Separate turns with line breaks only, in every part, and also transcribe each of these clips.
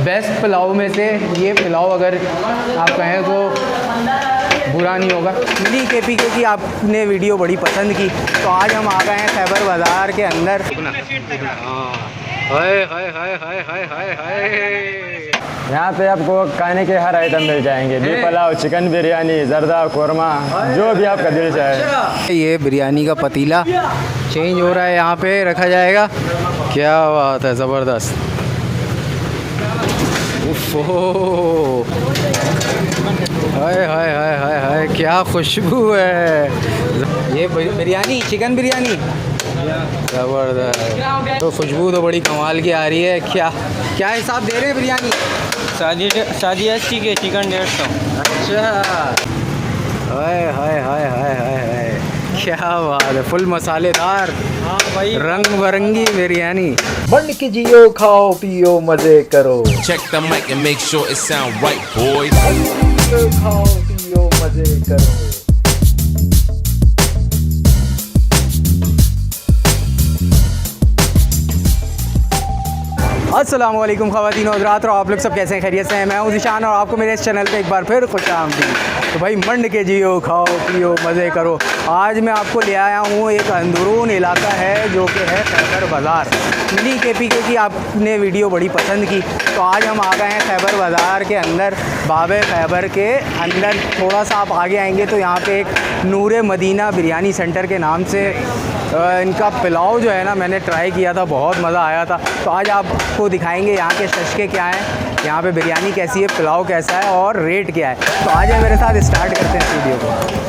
Best pulao में से ये पुलाव अगर आप कहें तो बुरा नहीं होगा। मिली KPK की आपने वीडियो बड़ी पसंद की, तो आज हम आ गए हैं खैबर बाज़ार के अंदर। हाय हाय हाय हाय हाय हाय हाय।
यहाँ पे आपको खाने के हर आइटम मिल जाएंगे। बीफ पुलाव, चिकन बिरयानी, जर्दा, कोरमा, जो भी आपका दिल चाहे।
ये बिरयानी का पतीला चेंज हो रहा है, यहाँ पे रखा जाएगा। क्या बात है, ज़बरदस्त। ओहो, हाय हाय हाय हाय हाय, क्या खुशबू है। ये बिरयानी, चिकन बिरयानी ज़बरदस्त। तो खुशबू तो बड़ी कमाल की आ रही है। क्या क्या हिसाब दे रहे हैं बिरयानी?
शादी अस्सी के, चिकन 150।
अच्छा, हाय हाय हाय हाय हाय हाय, क्या बात है। फुल मसालेदार,
हाँ भाई,
रंग बिरंगी बिरयानी।
बन के जियो, खाओ पियो मजे करो।
Check the mic and make sure it sound right, boys.
बन के जियो, खाओ पियो मजे करो।
अस्सलाम वालेकुम ख़वातीन और हज़रात, और आप लोग सब कैसे हैं, खैरियत से हैं। मैं हूं ज़ीशान और आपको मेरे इस चैनल पे एक बार फिर खुशामदीद। तो भाई मंड के जियो, खाओ पियो मज़े करो। आज मैं आपको ले आया हूं एक अंदरून इलाका है जो कि है खैबर बाज़ार। मिली KPK की आपने वीडियो बड़ी पसंद की, तो आज हम आ गए हैं खैबर बाज़ार के अंदर। बाबे खैबर के अंदर थोड़ा सा आप आगे आएंगे तो यहाँ पे एक नूरे मदीना बिरयानी सेंटर के नाम से इनका पुलाव जो है ना, मैंने ट्राई किया था, बहुत मज़ा आया था। तो आज आपको दिखाएंगे यहाँ के शशके क्या हैं, यहाँ पे बिरयानी कैसी है, पुलाव कैसा है और रेट क्या है। तो आज मेरे साथ स्टार्ट करते हैं इस वीडियो को।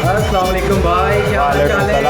अस्सलामुअलैकुम भाई, क्या हाल चाल है?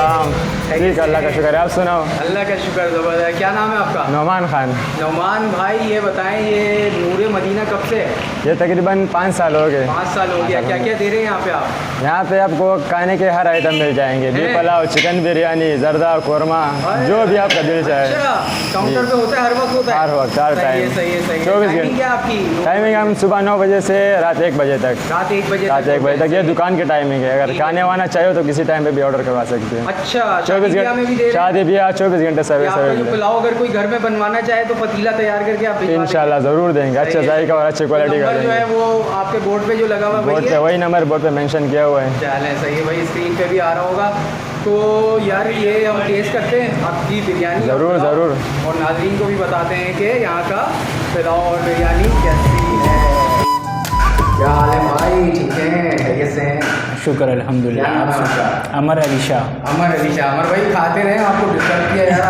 ठीक, अल्लाह का शुक्र है। आप सुनाओ।
अल्लाह का शुक्र, ज़बरदस्त। क्या नाम है आपका?
नौमान खान।
नौमान भाई, ये बताएं, ये नूरे मदीना कब से है?
ये तकरीबन 5 साल हो गए।
5 साल हो गया। क्या क्या दे रहे हैं यहाँ पे आप?
यहाँ पे आपको खाने के हर आइटम मिल जाएंगे। बीफ पुलाव, चिकन बिरयानी, जर्दा, कोरमा, जो भी आपका दिल चाहे।
अच्छा, काउंटर पे होता है, हर वक्त होता है?
हर वक्त, हर टाइम।
सही है, सही है।
24
टाइमिंग
घंटे
क्या आपकी?
टाइमिंग हम सुबह 9 बजे से रात 1 बजे तक।
रात 1 बजे
रात 1 बजे तक ये दुकान की टाइमिंग है। अगर खाने वाना चाहिए तो किसी टाइम पे भी ऑर्डर करवा सकते हैं।
अच्छा,
24
शादी में भी दे
घंटे
रहे हैं?
शादी ब्याह 24 घंटे सर्विस
आपका जो
अवेलेबल।
पुलाव अगर कोई घर में बनवाना चाहे तो पतीला तैयार करके आप भिजवा देंगे?
इंशाल्लाह ज़रूर देंगे। अच्छे जायका और अच्छी क्वालिटी का
नंबर जो है
देंगे।
वो आपके बोर्ड पे जो लगा हुआ है
बोर्ड
वही
पे
है?
वही नंबर बोर्ड पे मेंशन किया हुआ है।
चलें, सही है भाई, स्क्रीन पे भी आ रहा होगा। तो यार ये हम टेस्ट करते हैं आपकी बिरयानी।
ज़रूर ज़रूर।
और नाज़रीन को भी बताते हैं कि यहाँ का पुलाव और बिरयानी कैसी है। क्या हाल है भाई, ठीक है, खैरियत से हैं?
शुक्र अल्हम्दुलिल्लाह।
क्या नाम है आपका?
अमर अली शाह।
अमर अली शाह। अमर भाई खाते रहे, आपको डिस्टर्ब किया यार।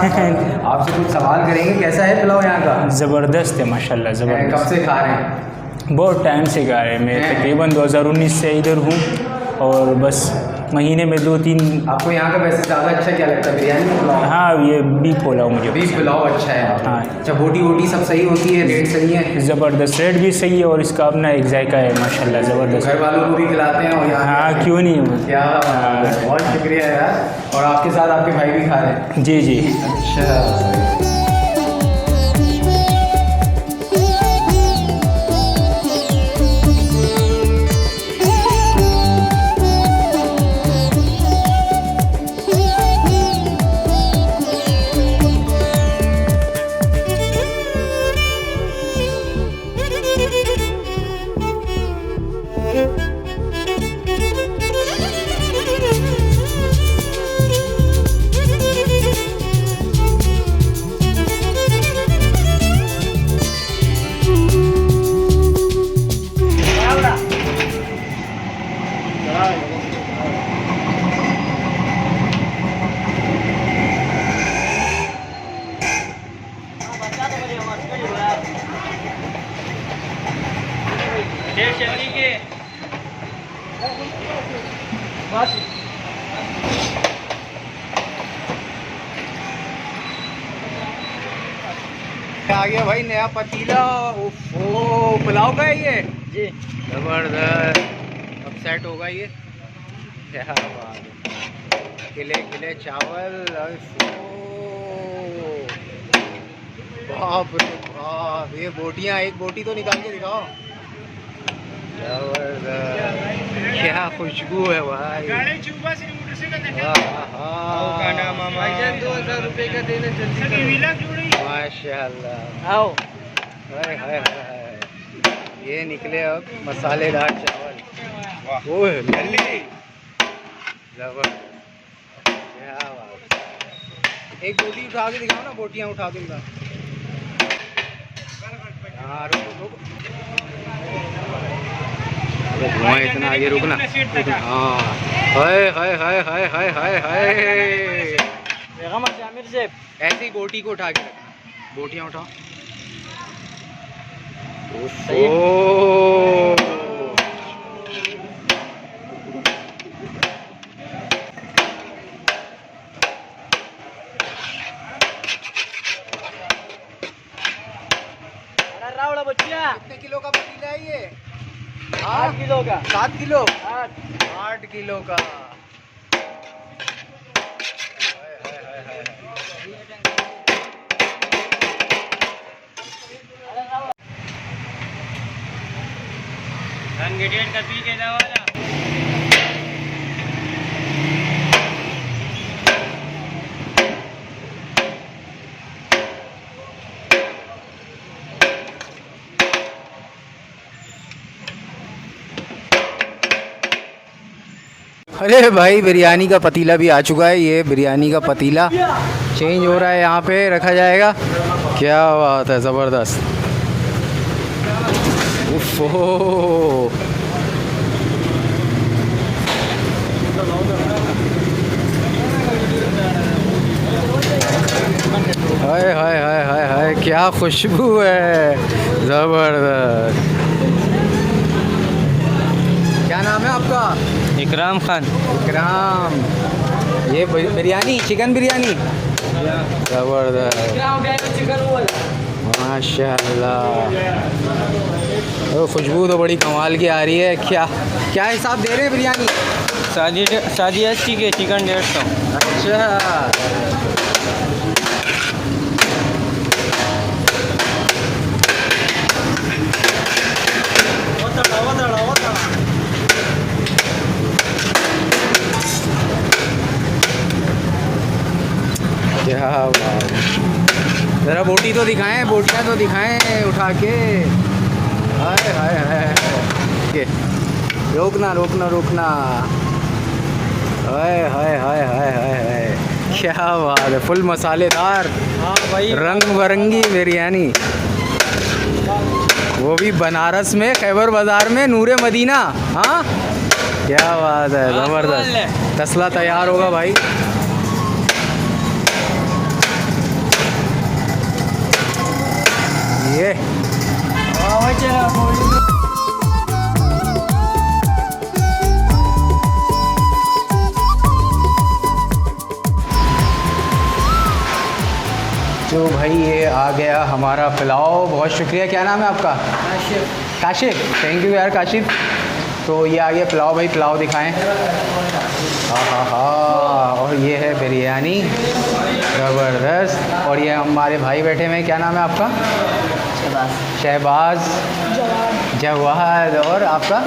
आपसे कुछ सवाल करेंगे, कैसा है पुलाव यहाँ का?
ज़बरदस्त है माशाल्लाह,
कब
ज़बरदस्त।
से खा रहे हैं?
बहुत टाइम से गा रहे। मैं तकरीबन 2019 से इधर हूँ और बस महीने में 2-3।
आपको यहाँ का वैसे ज़्यादा अच्छा क्या लगता है, बिरयानी या पुलाव?
हाँ, ये बीफ पुलाव मुझे
बीफ पुलाव अच्छा है।
हाँ।
अच्छा, बोटी वोटी सब सही होती है, रेट सही है?
ज़बरदस्त, रेट भी सही है और इसका अपना एक जायका है माशाल्लाह, ज़बरदस्त।
घर वालों को भी खिलाते हैं और यहाँ?
हाँ, क्यों नहीं।
क्या बात है, बहुत शुक्रिया यार। और आपके साथ आपके भाई भी खा रहे हैं?
जी जी।
अच्छा, आ गया भाई नया पतीला। ओहो, पुलाव का है ये
जी।
जबरदस्त। अब सेट होगा ये। क्या बात है। खिले खिले चावल। बाप रे बाप, ये बोटियाँ, एक बोटी तो निकाल के दिखाओ। जबरदस्त, क्या खुशबू है भाई।
भाईजान 2000 रुपये का देना जल्दी।
माशाल्लाह।
आओ।
हाय हाय हाय, ये निकले अब मसालेदार चावल। ओह लल्ली, जबरदस्त, क्या बात। एक बोटी उठा के दिखाओ ना, बोटियाँ उठा के दिखाओ। हाँ रुको रुको, धुआं इतना आगे, रुकना। हाँ, हाय हाय हाय हाय हाय हाय हाय। ऐसे ही बोटी को उठा के रखना, बोटियाँ उठाओ। ओह, कितने किलो का पतीला है ये? 8 किलो का। 7 किलो? 8 किलो का। हाय हाय हाय हाय। अरे भाई, बिरयानी का पतीला भी आ चुका है। ये बिरयानी का पतीला चेंज हो रहा है, यहाँ पे रखा जाएगा। क्या बात है, ज़बरदस्त। उफ़, हाय हाय हाय हाय हाय, क्या खुशबू है, ज़बरदस्त। क्या नाम है आपका?
इकराम खान।
इकराम। ये बिरयानी, चिकन बिरयानी, ज़बरदस्त, माशाल्लाह। ओ, खुशबू तो बड़ी कमाल की आ रही है। क्या क्या हिसाब दे रहे हैं बिरयानी?
शादी 80 के, चिकन 150।
अच्छा, क्या बात। ज़रा बोटी तो दिखाएं, बोटियाँ तो दिखाएं उठा के। हाय हाय हाय, रोकना रोकना रोकना। हाय हाय हाय हाय हाय हाय, क्या बात है। फुल मसालेदार,
हाँ भाई,
रंग बिरंगी बिरयानी, वो भी बनारस में, खैबर बाज़ार में, नूरे मदीना। हाँ, क्या बात है, ज़बरदस्त। तसला तैयार होगा भाई। ये तो भाई, ये आ गया हमारा पुलाव। बहुत शुक्रिया। क्या नाम है आपका? काशिफ। काशिफ, थैंक यू यार काशिफ। तो ये आ गया पुलाव भाई, पुलाव दिखाएं। हाँ, और ये है बिरयानी, ज़बरदस्त। और ये हमारे भाई बैठे हुए हैं। क्या नाम है आपका? शहबाज, जवाद। और आपका?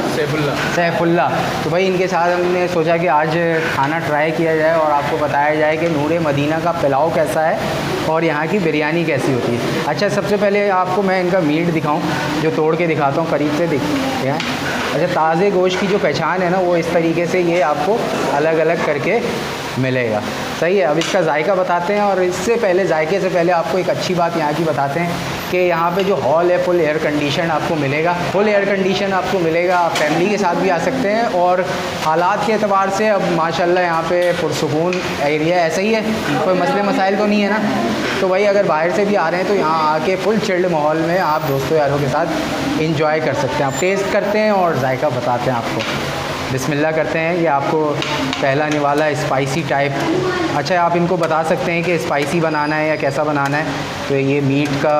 सैफुल्ला। तो भाई, इनके साथ हमने सोचा कि आज खाना ट्राई किया जाए और आपको बताया जाए कि नूरे मदीना का पुलाव कैसा है और यहाँ की बिरयानी कैसी होती है। अच्छा, सबसे पहले आपको मैं इनका मीट दिखाऊं, जो तोड़ के दिखाता हूँ, करीब से देखते हैं। अच्छा, ताज़े गोश्त की जो पहचान है ना, वो इस तरीके से ये आपको अलग अलग करके मिलेगा। सही है। अब इसका जायका बताते हैं, और इससे पहले जायके से पहले आपको एक अच्छी बात यहाँ की बताते हैं कि यहाँ पे जो हॉल है फुल एयर कंडीशन आपको मिलेगा। फुल एयर कंडीशन आपको मिलेगा। आप फैमिली के साथ भी आ सकते हैं, और हालात के अतबार से अब माशाल्लाह यहाँ पे पुरसुकून एरिया ऐसा ही है, कोई मसले मसाइल तो नहीं है ना। तो भाई अगर बाहर से भी आ रहे हैं तो यहाँ आके फुल चिल्ड माहौल में आप दोस्तों यारों के साथ इंजॉय कर सकते हैं। आप टेस्ट करते हैं और जायका बताते हैं आपको। बिस्मिल्लाह करते हैं। ये आपको पहला निवाला है स्पाइसी टाइप। अच्छा, आप इनको बता सकते हैं कि स्पाइसी बनाना है या कैसा बनाना है। तो ये मीट का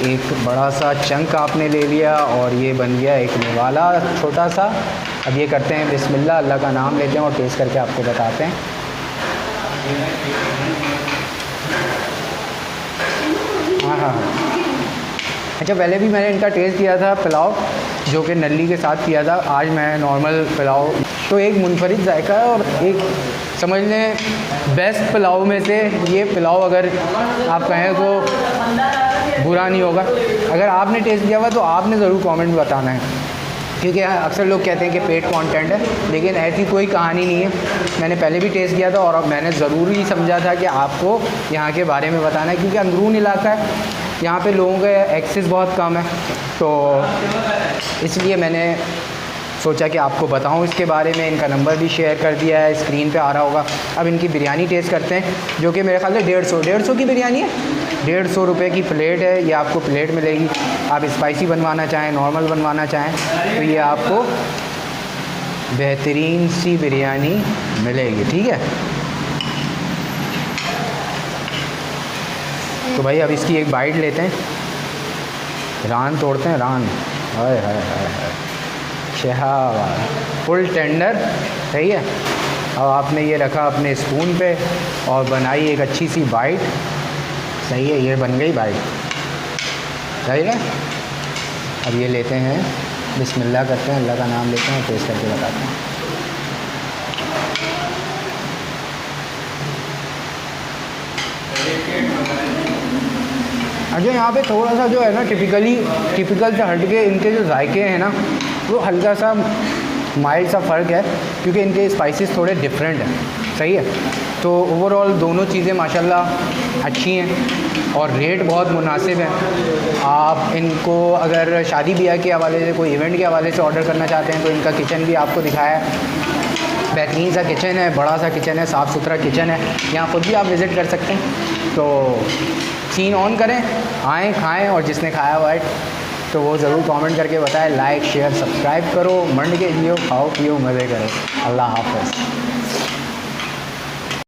एक बड़ा सा चंक आपने ले लिया, और ये बन गया एक निवाला छोटा सा। अब ये करते हैं बिस्मिल्लाह, अल्लाह का नाम लेते हैं और टेस्ट करके आपको बताते हैं। हाँ। अच्छा, पहले भी मैंने इनका टेस्ट किया था पुलाव, जो कि नल्ली के साथ किया था। आज मैं नॉर्मल पुलाव, तो एक मुनफरिद जायका है, और एक समझ लें बेस्ट पुलाव में से ये पुलाव अगर आप कहें तो बुरा नहीं होगा। अगर आपने टेस्ट किया हुआ तो आपने ज़रूर कमेंट में बताना है, क्योंकि अक्सर लोग कहते हैं कि पेट कंटेंट है, लेकिन ऐसी कोई कहानी नहीं है। मैंने पहले भी टेस्ट किया था, और अब मैंने ज़रूरी समझा था कि आपको यहाँ के बारे में बताना है, क्योंकि अंदरून इलाका है, यहाँ पे लोगों का एक्सेस बहुत कम है, तो इसलिए मैंने सोचा कि आपको बताऊं इसके बारे में। इनका नंबर भी शेयर कर दिया है, स्क्रीन पे आ रहा होगा। अब इनकी बिरयानी टेस्ट करते हैं, जो कि मेरे ख्याल से 150 की बिरयानी है। 150 रुपये की प्लेट है, ये आपको प्लेट मिलेगी। आप स्पाइसी बनवाना चाहें, नॉर्मल बनवाना चाहें, तो ये आपको बेहतरीन सी बिरयानी मिलेगी। ठीक है, तो भाई अब इसकी एक बाइट लेते हैं। रान तोड़ते हैं, रान। हाय हाय हाय हाय, शहाबाद, फुल टेंडर। सही है। अब आपने ये रखा अपने स्पून पे और बनाई एक अच्छी सी बाइट। सही है, ये बन गई बाइट। सही है। अब ये लेते हैं, बिस्मिल्लाह करते हैं, अल्लाह का नाम लेते हैं, टेस्ट करके बताते हैं। अच्छा, यहाँ पे थोड़ा सा जो है ना टिपिकल से हट के इनके जो जायके हैं ना, वो हल्का सा माइल्ड सा फ़र्क है, क्योंकि इनके स्पाइसेस थोड़े डिफरेंट हैं। सही है। तो ओवरऑल दोनों चीज़ें माशाल्लाह अच्छी हैं, और रेट बहुत मुनासिब है। आप इनको अगर शादी ब्याह के हवाले से, कोई इवेंट के हवाले से ऑर्डर करना चाहते हैं, तो इनका किचन भी आपको दिखाया है। बेहतरीन सा किचन है, बड़ा सा किचन है, साफ़ सुथरा किचन है। यहाँ खुद भी आप विज़िट कर सकते हैं। तो सीन ऑन करें, आएँ, खाएँ, और जिसने खाया हुआ है तो वो ज़रूर कमेंट करके बताएं। लाइक शेयर सब्सक्राइब करो। मंड के जियो, खाओ पियो, मज़े करो। अल्लाह हाफ़िज़।